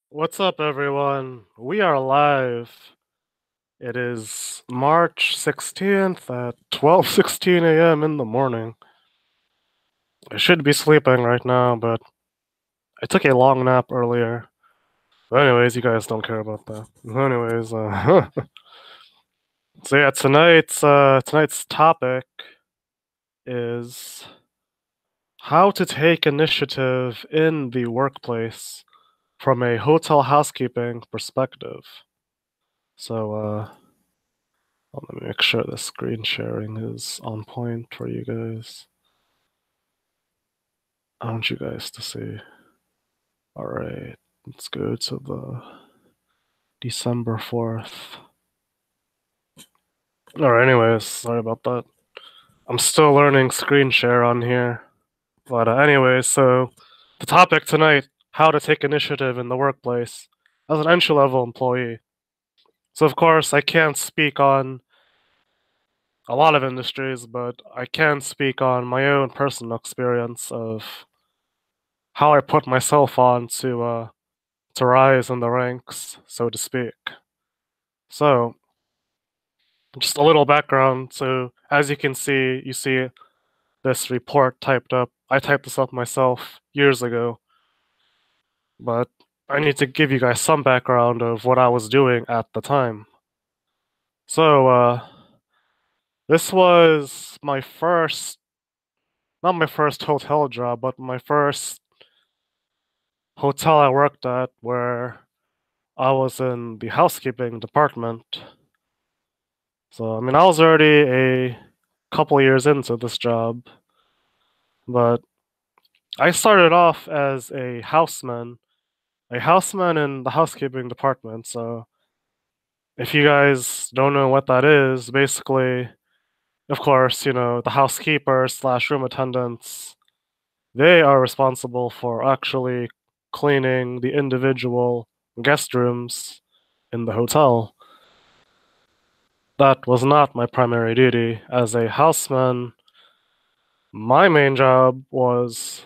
What's up, everyone? We are live. It is March 16th at 12:16 a.m. in the morning. I should be sleeping right now, but I took a long nap earlier. But anyways, you guys don't care about that. Anyways, so yeah, tonight's topic is how to take initiative in the workplace from a hotel housekeeping perspective. So, let me make sure the screen sharing is on point for you guys. I want you guys to see. All right, let's go to the December 4th. All right, anyways, sorry about that. I'm still learning screen share on here. But anyways, so the topic tonight, how to take initiative in the workplace as an entry-level employee. So of course, I can't speak on a lot of industries, but I can speak on my own personal experience of how I put myself on to rise in the ranks, so to speak. So, just a little background. So, as you can see, you see this report typed up. I typed this up myself years ago, but I need to give you guys some background of what I was doing at the time. So, this was my first, not my first hotel job, but my first hotel I worked at where I was in the housekeeping department. So, I mean, I was already a couple years into this job, but I started off as a houseman in the housekeeping department. So, if you guys don't know what that is, basically, of course, the housekeepers slash room attendants, they are responsible for actually cleaning the individual guest rooms in the hotel. That was not my primary duty. As a houseman, my main job was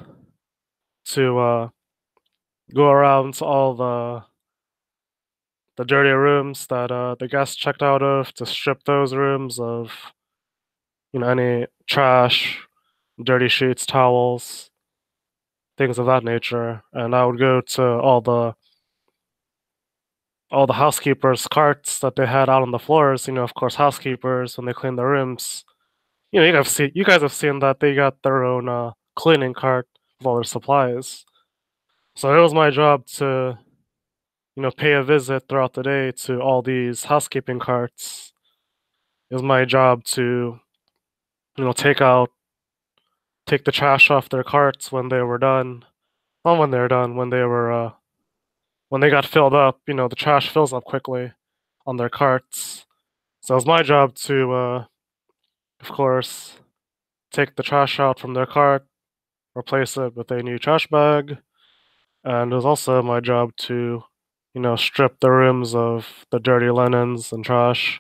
to go around to all the dirty rooms that the guests checked out of, to strip those rooms of any trash, dirty sheets, towels, things of that nature. And I would go to all the housekeepers' carts that they had out on the floors. Of course, housekeepers when they clean the rooms. You guys have seen that they got their own cleaning cart with all their supplies. So it was my job to pay a visit throughout the day to all these housekeeping carts. It was my job to, take the trash off their carts when they were done. Not when they were done, when they got filled up, the trash fills up quickly on their carts. So it was my job to, of course, take the trash out from their cart, replace it with a new trash bag, and it was also my job to, strip the rooms of the dirty linens and trash,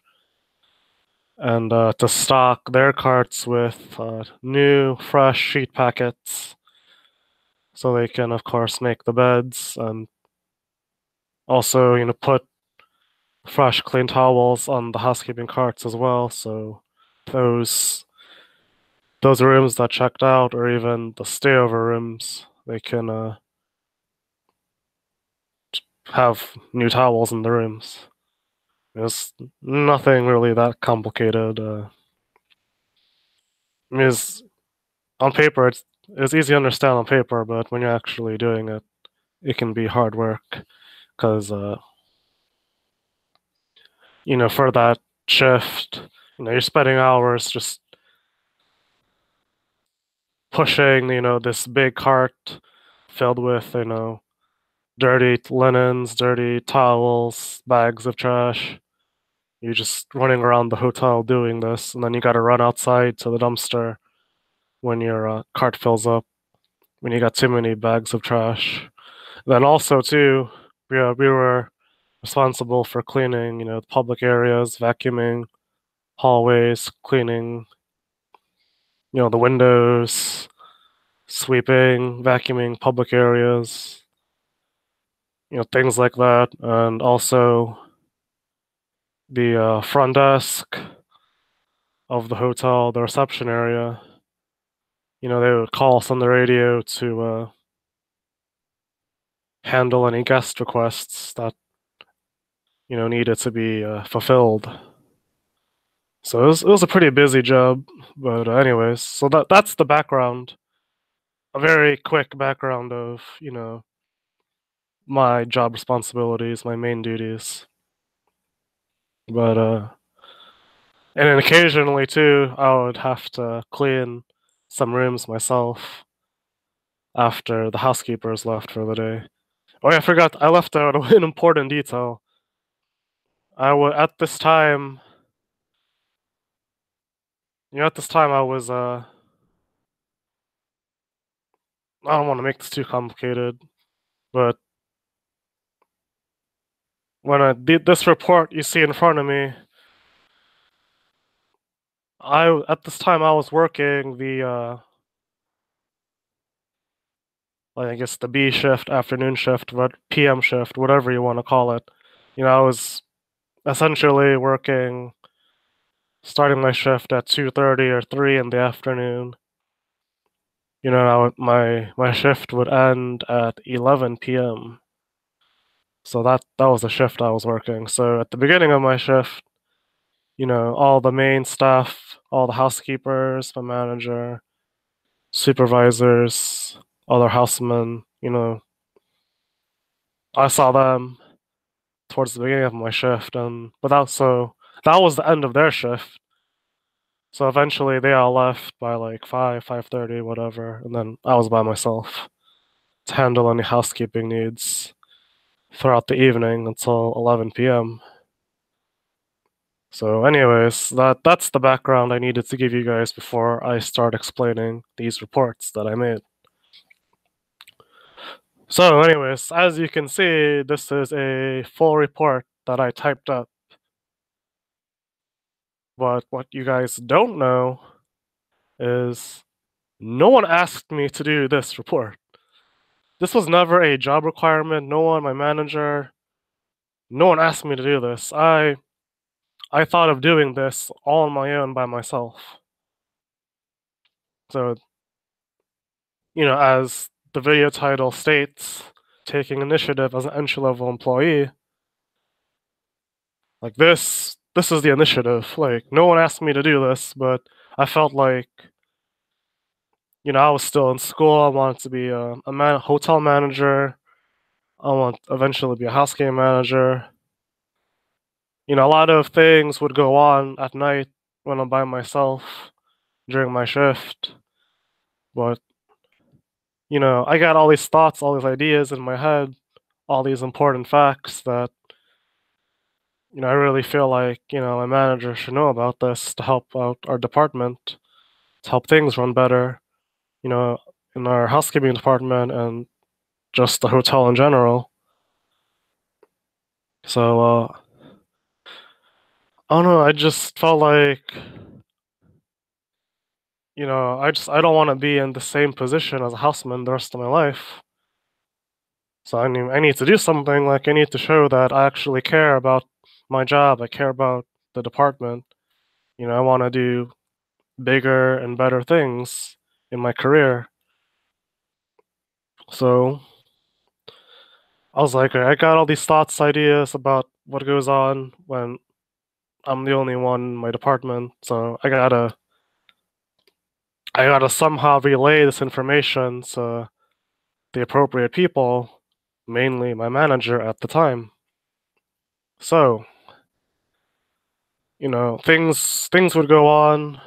and to stock their carts with new, fresh sheet packets so they can, of course, make the beds and also, put fresh, clean towels on the housekeeping carts as well. So those those rooms that checked out, or even the stayover rooms, they can have new towels in the rooms. It's nothing really that complicated. I mean, on paper, it's easy to understand on paper, but when you're actually doing it, it can be hard work because for that shift, you're spending hours just pushing this big cart filled with dirty linens, dirty towels, bags of trash. You're just running around the hotel doing this, and then you got to run outside to the dumpster when your cart fills up, when you got too many bags of trash. Then also too, we were responsible for cleaning, the public areas, vacuuming hallways, cleaning, the windows, sweeping, vacuuming public areas. things like that, and also the front desk of the hotel, the reception area. They would call us on the radio to handle any guest requests that needed to be fulfilled. So it was a pretty busy job, but anyways, so that's the background. A very quick background of my job responsibilities, my main duties. But and then occasionally too, I would have to clean some rooms myself after the housekeepers left for the day. Oh yeah, I forgot. I left out an important detail. At this time, at this time I was I don't want to make this too complicated, but when I did this report you see in front of me, at this time I was working the like I guess the B shift, afternoon shift, what PM shift, whatever you want to call it. I was essentially working, starting my shift at 2:30 or 3 in the afternoon. My shift would end at 11 p.m. So that was the shift I was working. So at the beginning of my shift, all the main staff, all the housekeepers, my manager, supervisors, other housemen, I saw them towards the beginning of my shift, and that was the end of their shift. So eventually they all left by like 5:30, whatever, and then I was by myself to handle any housekeeping needs throughout the evening until 11 p.m. So anyways, that's the background I needed to give you guys before I start explaining these reports that I made. So anyways, as you can see, this is a full report that I typed up. But what you guys don't know is no one asked me to do this report. This was never a job requirement. No one, my manager, no one asked me to do this. I thought of doing this all on my own by myself. So, as the video title states, taking initiative as an entry-level employee, like this is the initiative. Like no one asked me to do this, but I felt like I was still in school. I wanted to be a hotel manager. I want eventually be a housekeeping manager. A lot of things would go on at night when I'm by myself during my shift. But, I got all these thoughts, all these ideas in my head, all these important facts that, I really feel like, my manager should know about this to help out our department, to help things run better, you know, in our housekeeping department and just the hotel in general. So, I don't know, I just felt like, I don't want to be in the same position as a houseman the rest of my life. So I need to do something. Like I need to show that I actually care about my job. I care about the department. I want to do bigger and better things in my career. So I was like, I got all these thoughts, ideas about what goes on when I'm the only one in my department. So I gotta somehow relay this information to the appropriate people, mainly my manager at the time. So, things would go on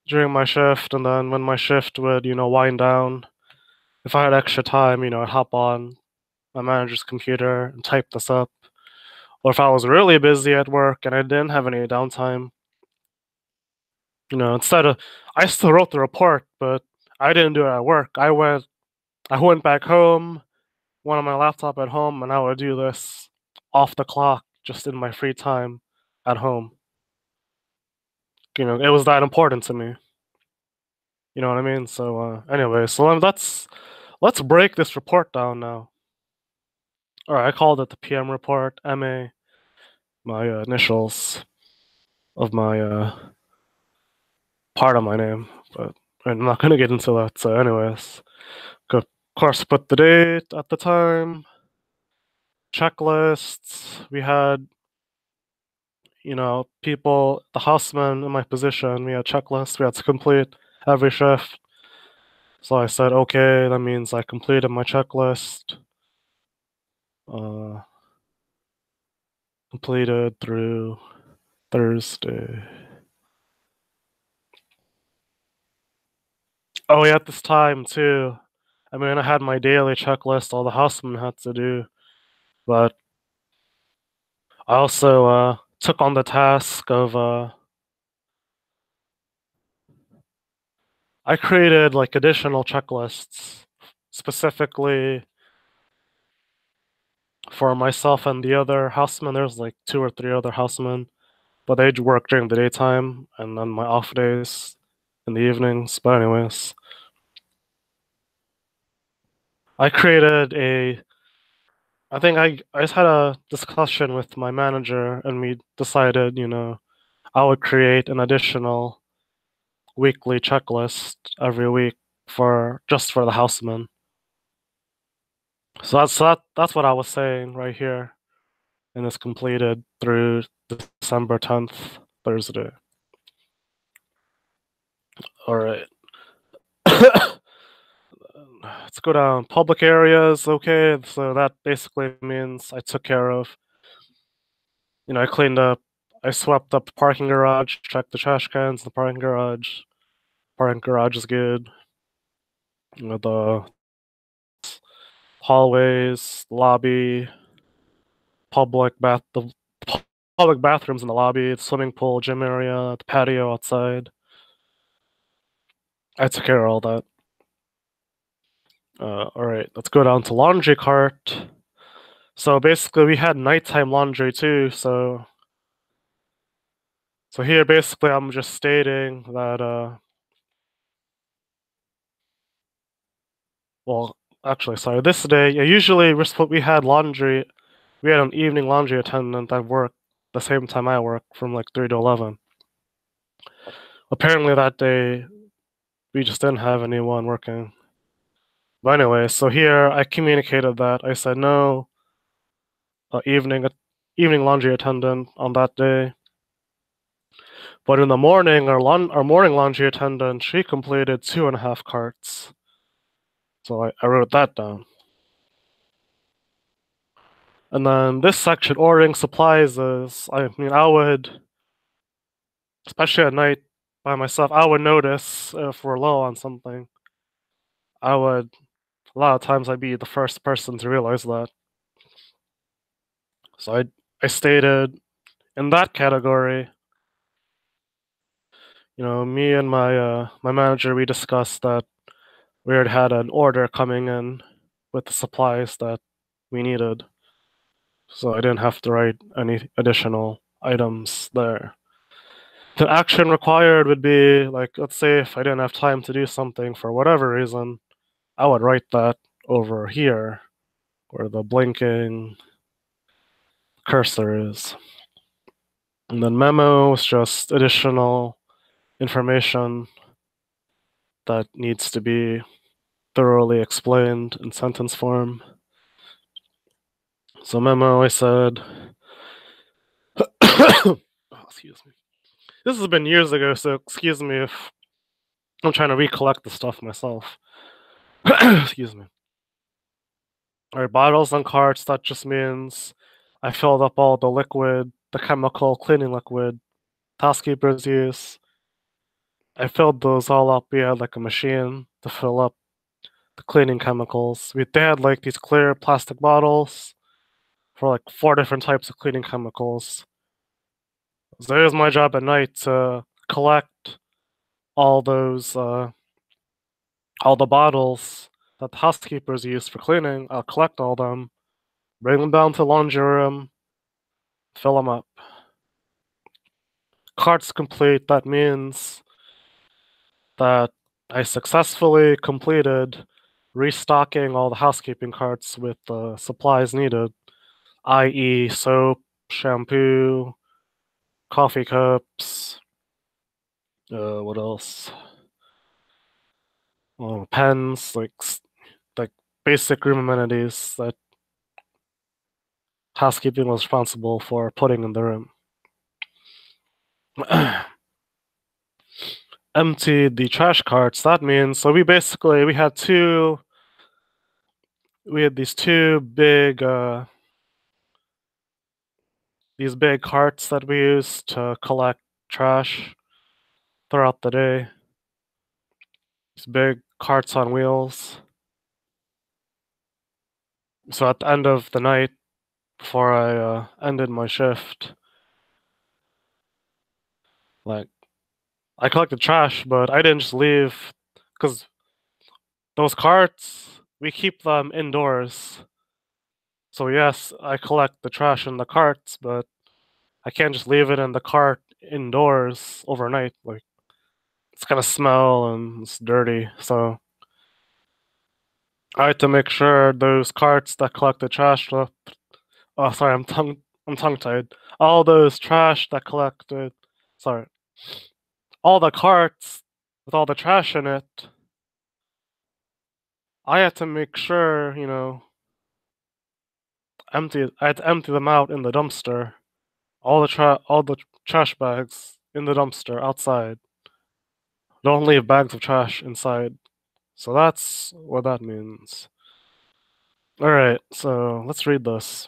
during my shift, and then when my shift would, wind down, if I had extra time, I'd hop on my manager's computer and type this up. Or if I was really busy at work and I didn't have any downtime, instead of I still wrote the report, but I didn't do it at work. I went back home, went on my laptop at home, and I would do this off the clock, just in my free time at home. It was that important to me. You know what I mean? So anyway, so let's break this report down now. or I called it the PM report, MA, my initials of my part of my name, but I'm not gonna get into that. So, anyways, of course, put the date at the time, checklists. We had, people, the housemen in my position. We had checklists. We had to complete every shift. So I said, okay, that means I completed my checklist. Uh, completed through Thursday. Oh, yeah, at this time too. I mean, I had my daily checklist, all the housemen had to do, but I also took on the task of I created like additional checklists specifically for myself and the other housemen. There's like two or three other housemen, but they work during the daytime and then my off days in the evenings. But anyways, I created a I think I just had a discussion with my manager and we decided, I would create an additional weekly checklist every week for just for the housemen. So that's what I was saying right here, and it's completed through December 10th, Thursday. All right. Let's go down. Public areas, okay. So that basically means I took care of, I cleaned up, I swept up the parking garage, checked the trash cans in the parking garage. Parking garage is good. The hallways, lobby, the public bathrooms in the lobby, the swimming pool, gym area, the patio outside. I took care of all that. All right, let's go down to laundry cart. So basically, we had nighttime laundry too. So here, basically, I'm just stating that. Well, actually, sorry. This day, yeah, usually we had laundry. We had an evening laundry attendant that worked the same time I work, from like 3 to 11. Apparently, that day we just didn't have anyone working. But anyway, so here I communicated that. I said no evening laundry attendant on that day. But in the morning, our morning laundry attendant, she completed 2.5 carts. So I wrote that down. And then this section, ordering supplies, is, I mean, I would, especially at night by myself, I would notice if we're low on something. A lot of times I'd be the first person to realize that. So I stated in that category, me and my manager, we discussed that we had an order coming in with the supplies that we needed. So I didn't have to write any additional items there. The action required would be like, let's say if I didn't have time to do something for whatever reason, I would write that over here where the blinking cursor is. And then memo is just additional information that needs to be thoroughly explained in sentence form. So memo, I said, oh, excuse me. This has been years ago, so excuse me if I'm trying to recollect the stuff myself. Excuse me. All right, bottles and carts, that just means I filled up all the liquid, the chemical cleaning liquid housekeepers use. I filled those all up. We had like a machine to fill up the cleaning chemicals. They had like these clear plastic bottles for like 4 different types of cleaning chemicals. So it was my job at night to collect all those, all the bottles that the housekeepers use for cleaning. I'll collect all them, bring them down to the laundry room, fill them up. Cart's complete. That means that I successfully completed restocking all the housekeeping carts with the supplies needed, i.e., soap, shampoo, coffee cups, what else? Pens, like basic room amenities that housekeeping was responsible for putting in the room. Emptied the trash carts. That means so we had these big carts that we used to collect trash throughout the day. These big carts on wheels. So at the end of the night, before I ended my shift, like I collected trash, but I didn't just leave because those carts we keep them indoors. So yes, I collect the trash in the carts, but I can't just leave it in the cart indoors overnight. Like it's gonna smell and it's dirty. So I had to make sure those carts that collect the trash left. Oh, sorry, I'm tongue tied. All those trash that collected. Sorry, all the carts with all the trash in it. I had to make sure, I had to empty them out in the dumpster. All the trash bags in the dumpster outside. Don't leave bags of trash inside. So that's what that means. Alright, so let's read this.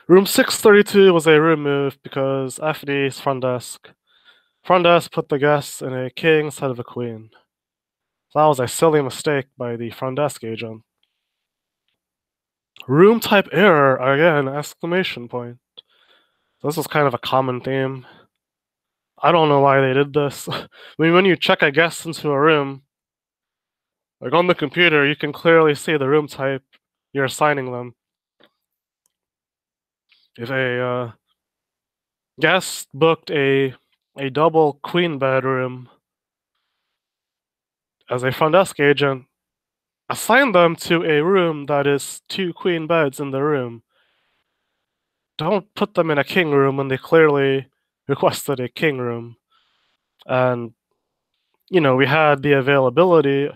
Room 632 was a room move because FD's front desk put the guests in a king instead of a queen. So that was a silly mistake by the front desk agent. Room type error again! Exclamation point. So this was kind of a common theme. I don't know why they did this. I mean, when you check a guest into a room, like on the computer, you can clearly see the room type you're assigning them. If a guest booked a double queen bedroom as a front desk agent, assign them to a room that is two queen beds in the room. Don't put them in a king room when they clearly requested a king room. And we had the availability.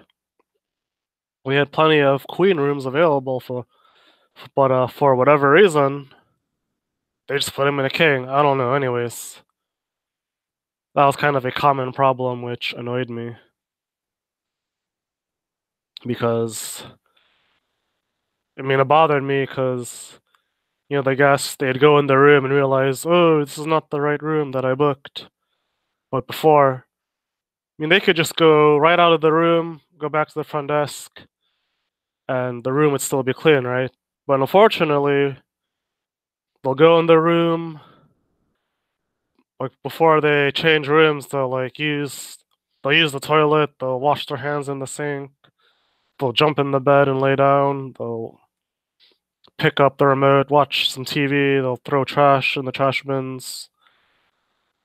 We had plenty of queen rooms available but for whatever reason, they just put him in a king. I don't know. Anyways, that was kind of a common problem, which annoyed me because it bothered me because the guests they'd go in the room and realize, oh, this is not the right room that I booked. But before, they could just go right out of the room, go back to the front desk, and the room would still be clean, right? But unfortunately, they'll go in the room, like before they change rooms, they'll use the toilet, they'll wash their hands in the sink, they'll jump in the bed and lay down, they'll pick up the remote, watch some TV, they'll throw trash in the trash bins.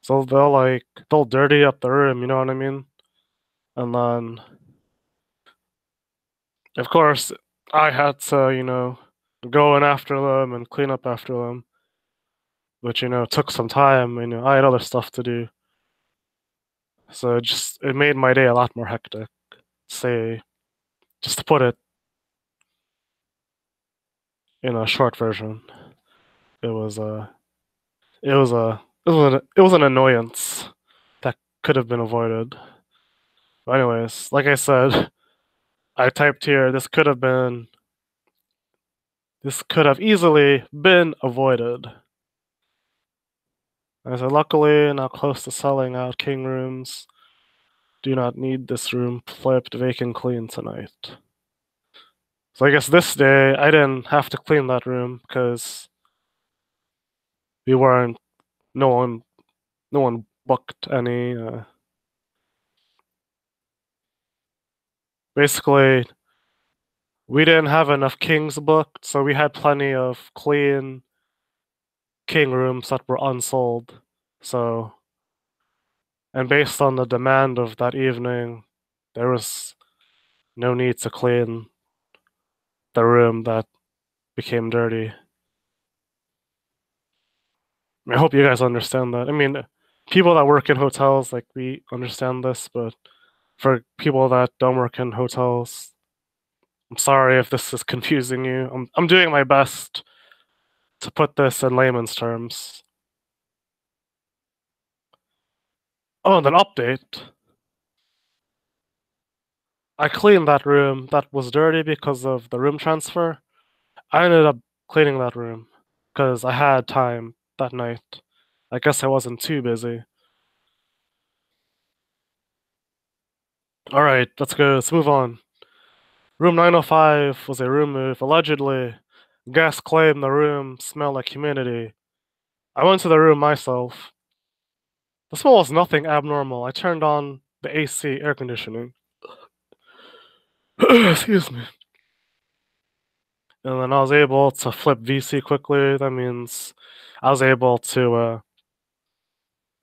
So they'll dirty up the room, you know what I mean? And then of course I had to, go in after them and clean up after them. Which, took some time, I had other stuff to do. So it made my day a lot more hectic. Say just to put it in a short version. It was it was an annoyance that could have been avoided. But anyways, like I said, I typed here this could have easily been avoided. I said luckily not close to selling out king rooms. Do not need this room flipped vacant clean tonight. So I guess this day I didn't have to clean that room because we weren't no one no one booked any basically we didn't have enough kings booked, so we had plenty of clean king rooms that were unsold. So, and based on the demand of that evening, there was no need to clean the room that became dirty. I hope you guys understand that. I mean, people that work in hotels, like, we understand this, but for people that don't work in hotels, I'm sorry if this is confusing you. I'm doing my best to put this in layman's terms. Oh, and an update. I cleaned that room that was dirty because of the room transfer. I ended up cleaning that room because I had time that night. I guess I wasn't too busy. All right, let's go. Let's move on. Room 905 was a room move. Allegedly, guests claimed the room smelled like humidity. I went to the room myself. The smell was nothing abnormal. I turned on the AC air conditioning. Excuse me. And then I was able to flip VC quickly. That means I was able to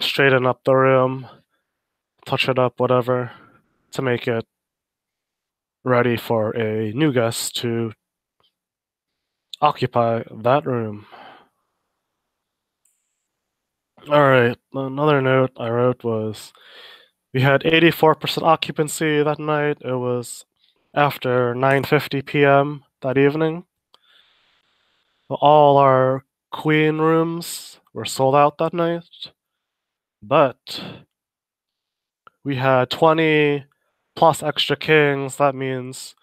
straighten up the room, touch it up, whatever, to make it ready for a new guest to occupy that room. Alright, another note I wrote was we had 84% occupancy that night. It was after 9:50 p.m. that evening. All our queen rooms were sold out that night, but we had 20 plus extra kings. That means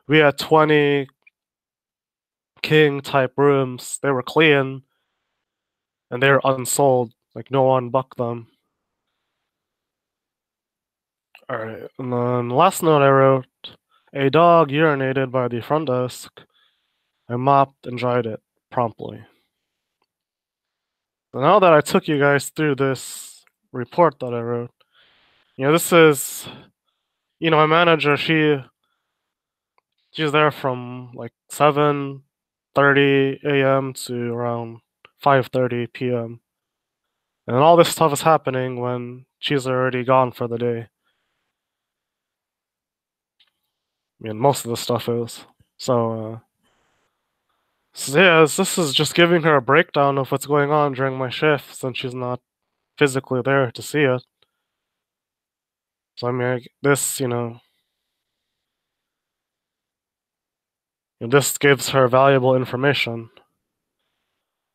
we had 20 king type rooms. They were clean and they were unsold. Like, no one booked them. Alright, and then last note I wrote, a dog urinated by the front desk. I mopped and dried it promptly. So now that I took you guys through this report that I wrote, this is, my manager, she's there from like 7:30 a.m. to around 5:30 p.m. And all this stuff is happening when she's already gone for the day. I mean, most of the stuff is. So yeah, this is just giving her a breakdown of what's going on during my shift since she's not physically there to see it. So I mean, this gives her valuable information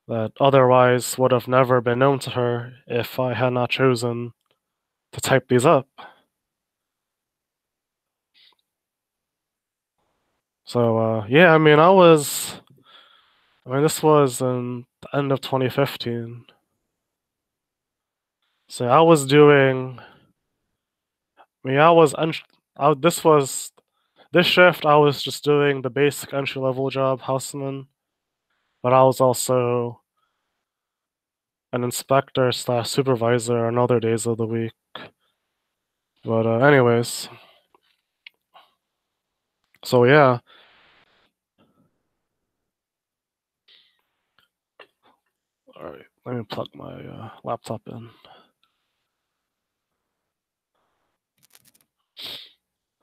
that otherwise would have never been known to her if I had not chosen to type these up. So yeah, this was in the end of 2015. So I was doing, I mean, I was, this shift, I was just doing the basic entry level job, houseman, but I was also an inspector slash supervisor on other days of the week. But anyways, so yeah. All right, let me plug my laptop in.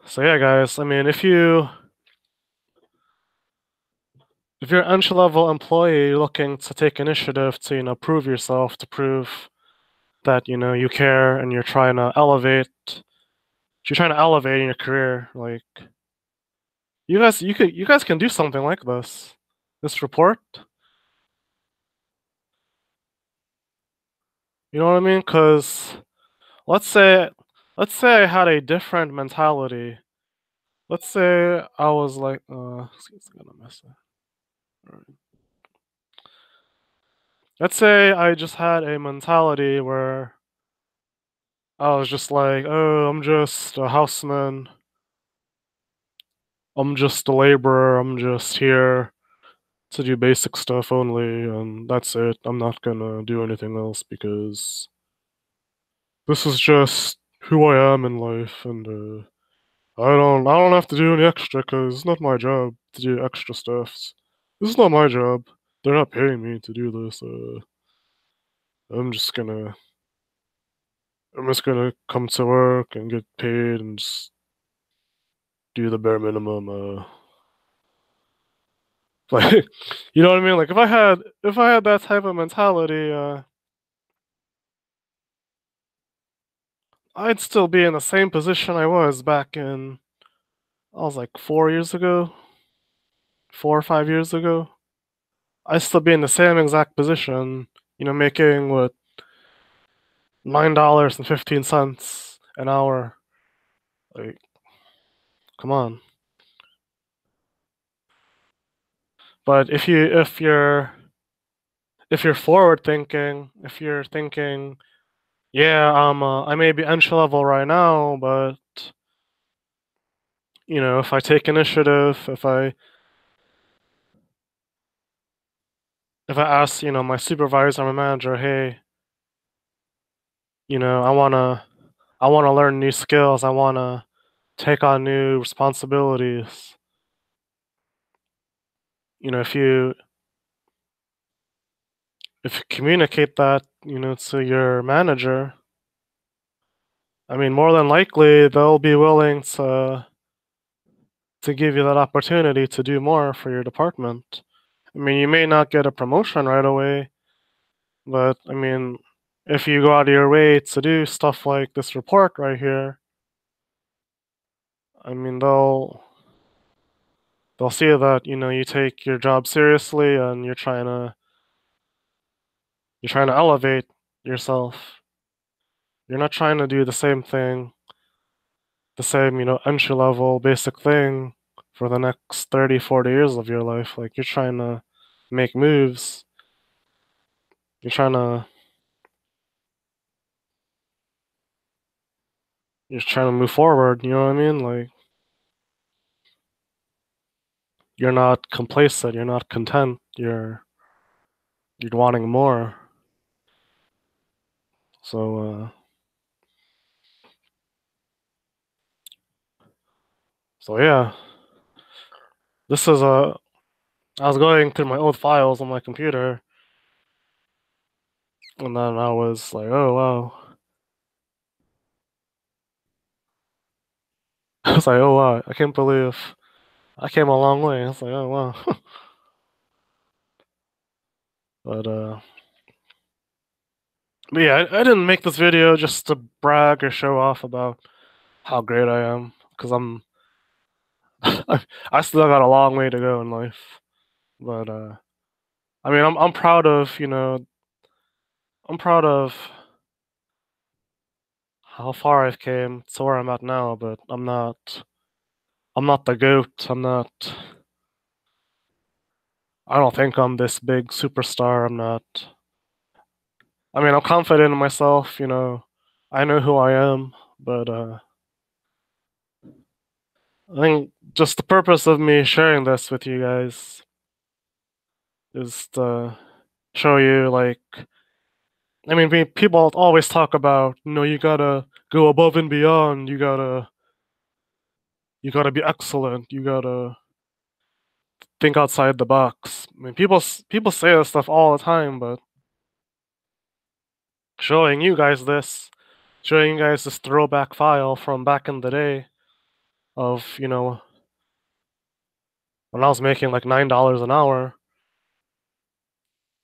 So yeah, guys, I mean, if you're an entry level employee looking to take initiative to prove yourself, to prove that you care and you're trying to elevate in your career, like, you guys can do something like this report. You know what I mean? Because let's say let's say I had a different mentality. Let's say I was like, it's gonna mess up. Alright. Let's say I just had a mentality where I was just like, oh, I'm just a houseman. I'm just a laborer. I'm just here to do basic stuff only, and that's it. I'm not gonna do anything else because this is just who I am in life, and I don't have to do any extra because it's not my job to do extra stuff. This is not my job. They're not paying me to do this. I'm just gonna I'm just gonna come to work and get paid and just do the bare minimum. Like, you know what I mean? Like, if I had that type of mentality, I'd still be in the same position I was back in, I was like 4 years ago, 4 or 5 years ago. I'd still be in the same exact position, making what, $9.15 an hour. Like, come on. But if you're forward thinking, if you're thinking, yeah, I may be entry level right now, but if I take initiative, if I ask, my supervisor, my manager, hey, I wanna learn new skills, I wanna take on new responsibilities. If you communicate that, to your manager, I mean, more than likely they'll be willing to give you that opportunity to do more for your department. I mean, you may not get a promotion right away, but I mean, if you go out of your way to do stuff like this report right here, I mean, they'll see that, you take your job seriously and you're trying to elevate yourself. You're not trying to do the same thing, the same, entry level basic thing for the next 30, 40 years of your life. Like, you're trying to make moves. You're trying to you're trying to move forward, you know what I mean? Like, you're not complacent, you're not content, you're wanting more. So yeah. This is a I was going through my old files on my computer, and then I was like, oh wow. I was like, oh wow, I can't believe I came a long way. I was like, oh wow. But yeah, I didn't make this video just to brag or show off about how great I am, because I still got a long way to go in life. But I mean, I'm proud of, I'm proud of how far I've came to where I'm at now, but I'm not the GOAT. I don't think I'm this big superstar. I'm not. I mean, I'm confident in myself, I know who I am, but I think just the purpose of me sharing this with you guys is to show you, like, I mean, people always talk about, you gotta go above and beyond. You gotta be excellent. You gotta think outside the box. I mean, people say this stuff all the time, but showing you guys this, showing you guys this throwback file from back in the day of, when I was making like $9 an hour.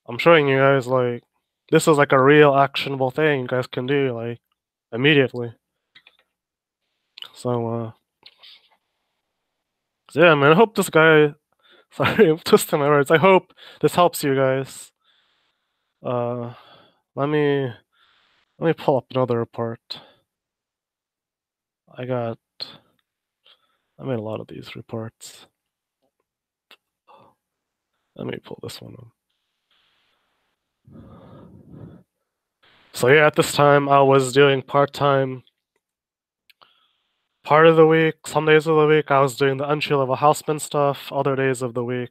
I'm showing you guys, like, this is like a real actionable thing you guys can do, like, immediately. So yeah, man, I hope this guy, sorry, I'm twisting my words. I hope this helps you guys. Uh, let me pull up another report. I made a lot of these reports. Let me pull this one up. So yeah, at this time I was doing part-time part of the week. Some days of the week I was doing the entry-level houseman stuff. Other days of the week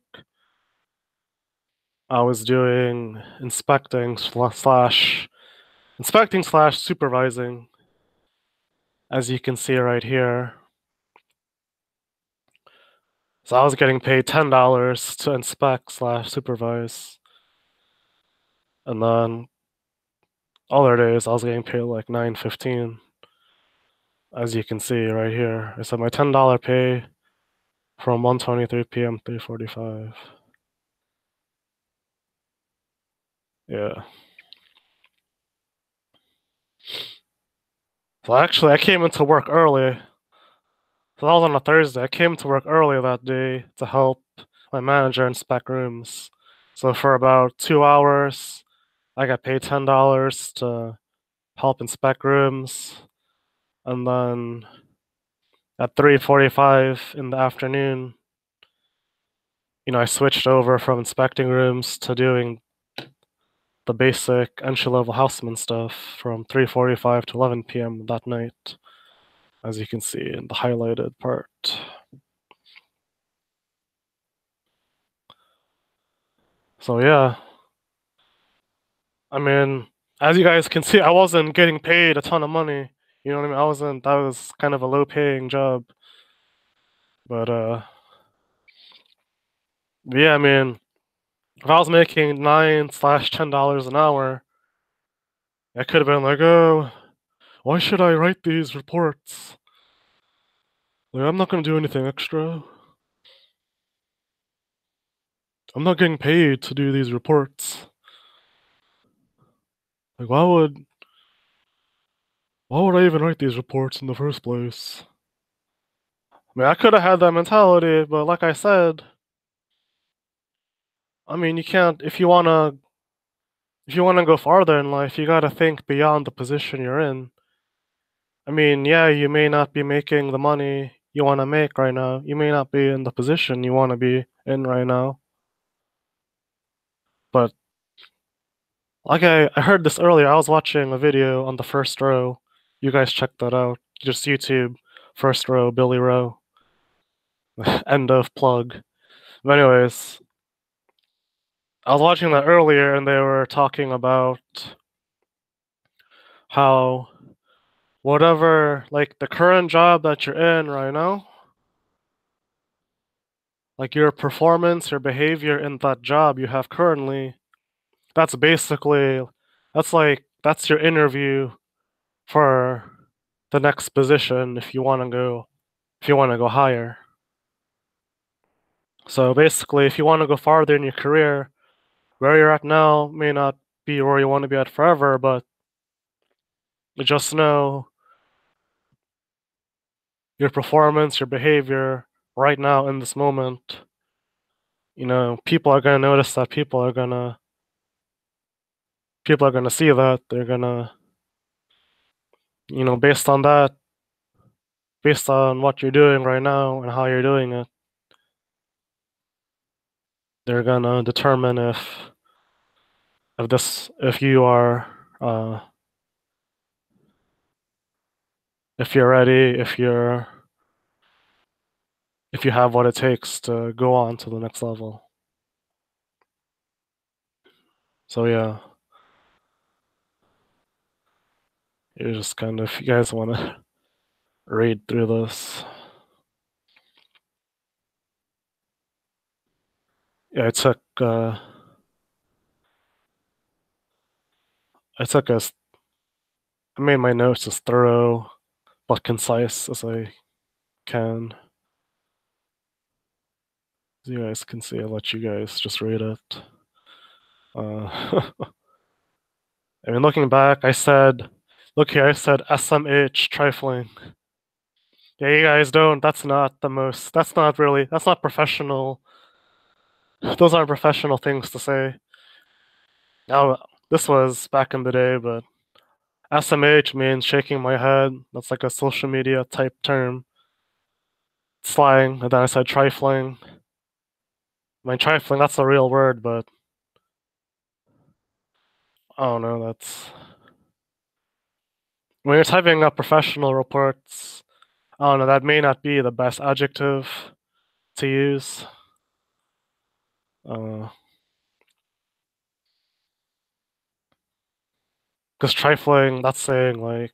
I was doing inspecting slash supervising, as you can see right here. So I was getting paid $10 to inspect/supervise, and then other days I was getting paid like $9.15, as you can see right here. I said my $10 pay from 1:23 p.m. 3:45. Yeah. So actually, I came into work early. So that was on a Thursday. I came to work early that day to help my manager inspect rooms. So for about 2 hours, I got paid $10 to help inspect rooms, and then at 3:45 in the afternoon, I switched over from inspecting rooms to doing the basic entry-level houseman stuff from 3:45 to 11 p.m. that night, as you can see in the highlighted part. So yeah, I mean, as you guys can see, I wasn't getting paid a ton of money. You know what I mean? That was kind of a low-paying job. But yeah, I mean, if I was making $9/10 an hour, I could have been like, oh, why should I write these reports? Like, I'm not gonna do anything extra. I'm not getting paid to do these reports. Like, why would I even write these reports in the first place? I mean, I could have had that mentality, but like I said, I mean, you can't if you wanna go farther in life, you gotta think beyond the position you're in. I mean, yeah, you may not be making the money you wanna make right now. You may not be in the position you wanna be in right now. But like I heard this earlier, I was watching a video on the first row. You guys check that out. Just YouTube, first row, Billy Rowe. End of plug. But anyways, I was watching that earlier and they were talking about how whatever, like the current job that you're in right now, like your performance, your behavior in that job you have currently, that's basically, that's your interview for the next position if you want to go higher. So basically, if you want to go farther in your career, where you're at now may not be where you want to be at forever, but just know your performance, your behavior right now in this moment, people are going to notice that people are going to see that they're going to, based on that, based on what you're doing right now and how you're doing it, they're going to determine if you are if you're ready, if you have what it takes to go on to the next level. So yeah, you just kind of, if you guys want to read through this. Yeah, I took a, I made my notes as thorough but concise as I can. As you guys can see, I'll let you guys just read it. I mean, looking back, look here, I said SMH trifling. Yeah, you guys don't, that's not professional. Those aren't professional things to say. Now, this was back in the day, but SMH means shaking my head. That's like a social media type term. Slang, and then I said trifling. I mean, trifling, that's a real word, but I don't know, when you're typing up professional reports, I don't know, that may not be the best adjective to use. Because trifling, that's saying like,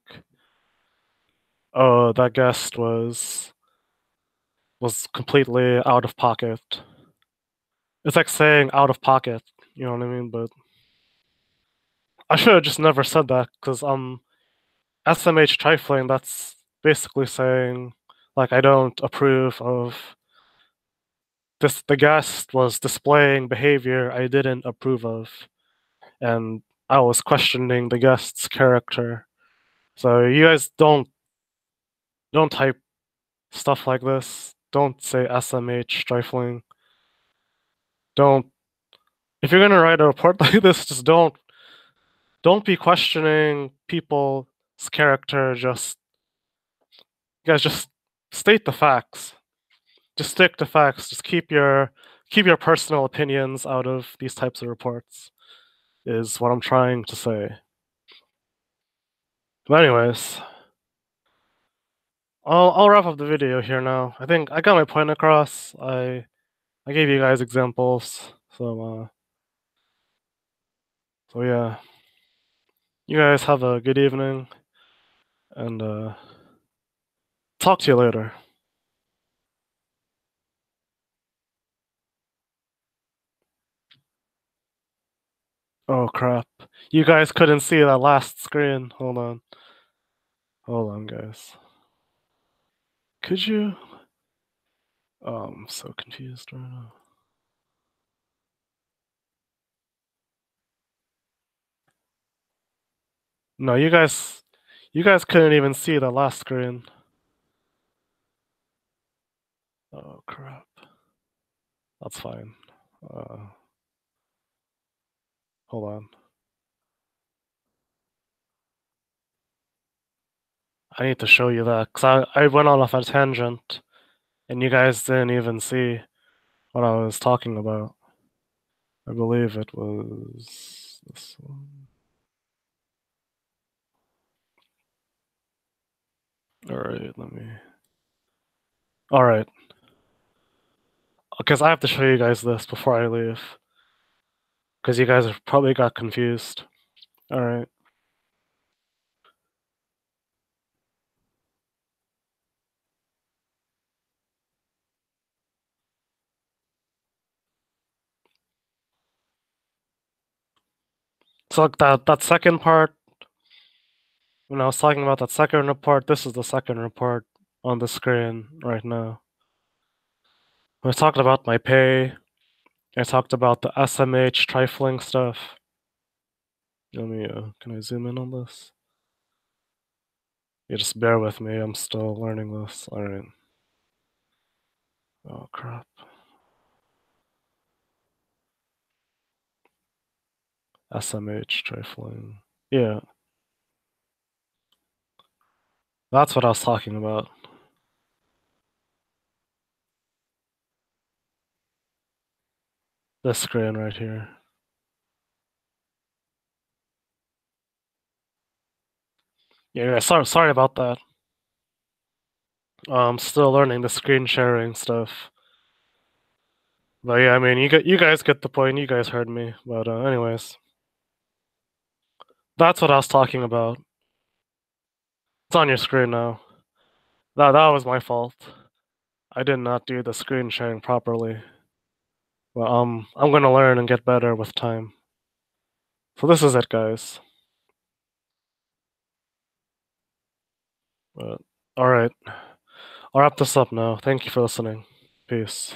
oh, that guest was completely out of pocket. It's like saying out of pocket, you know what I mean? But I should have just never said that because SMH trifling, that's basically saying like I don't approve of the guest was displaying behavior I didn't approve of, and I was questioning the guest's character. So you guys don't type stuff like this. Don't say SMH trifling. Don't if you're gonna write a report like this, just don't be questioning people's character. Just you guys just state the facts. Just stick to facts. Just keep your personal opinions out of these types of reports. Is what I'm trying to say. But anyways, I'll wrap up the video here now. I think I got my point across. I gave you guys examples. So yeah. You guys have a good evening and talk to you later. Oh crap. You guys couldn't see that last screen. Hold on. Hold on, guys. Could you? Oh, I'm so confused right now. No, you guys couldn't even see the last screen. Oh crap. That's fine. Uh, hold on. I need to show you that because I went on off a tangent and you guys didn't even see what I was talking about. I believe it was this one. Alright, let me. Alright, because I have to show you guys this before I leave. Because you guys have probably got confused. Alright. So like that second part, when I was talking about that second report, this is the second report on the screen right now. I talked about my pay. I talked about the SMH trifling stuff. Let me, can I zoom in on this? You just bear with me, I'm still learning this. Alright. Oh crap. SMH trifling. Yeah, that's what I was talking about. This screen right here. Yeah, sorry about that. I'm still learning the screen sharing stuff. But yeah, I mean, you guys get the point. You guys heard me. But anyways, that's what I was talking about. It's on your screen now. That was my fault. I did not do the screen sharing properly. Well, I'm gonna learn and get better with time. So this is it, guys. But all right, I'll wrap this up now. Thank you for listening. Peace.